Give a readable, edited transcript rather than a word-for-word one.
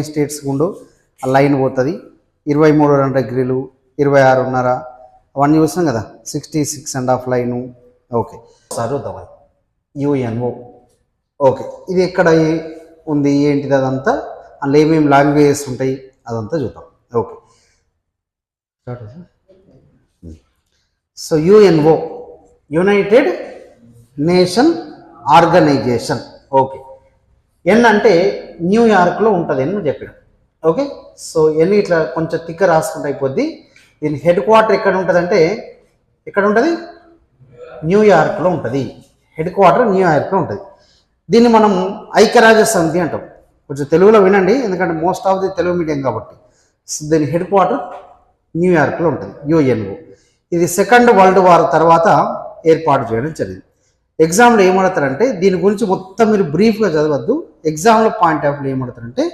States గుండు ఆ line పోతుంది 23.5 డిగ్రీలు 26.5 అవన్నీ చూస్తాం కదా 66.5 లైను. ఓకే సార్ చూద్దాం యుఎన్ఓ. ఓకే ఇది ఎక్కడ ఉంది ఏంటిది అదంతా అందులో ఏమేమి లాంగ్వేజెస్ ఉంటాయి అదంతా చూద్దాం. Okay so UNO united nation organization. Okay N అంటే న్యూయార్క్లో ఉంటుంది అని చెప్పాడు. ఓకే సో ఎన్ని ఇట్లా కొంచెం తిక్క రాసుకుంటే అయిపోద్ది. దీని హెడ్ క్వార్టర్ ఎక్కడ ఉంటుంది అంటే ఎక్కడ ఉంటుంది, న్యూయార్క్లో ఉంటుంది. హెడ్ క్వార్టర్ న్యూయార్క్లో ఉంటుంది. దీన్ని మనం ఐక్యరాజ్య సమితి అంటాం. కొంచెం తెలుగులో వినండి ఎందుకంటే most of the Telugu medium కాబట్టి. సో దీని హెడ్ క్వార్టర్ న్యూయార్క్లో ఉంటుంది యుఎన్ఓ. ఇది సెకండ్ వరల్డ్ వార్ తర్వాత ఏర్పాటు చేయడం జరిగింది. ఎగ్జామ్లో ఏమడతారంటే దీని గురించి మొత్తం మీరు బ్రీఫ్గా చదవద్దు. ఎగ్జామ్లో పాయింట్ ఆఫ్ వ్యూ ఏమడతారంటే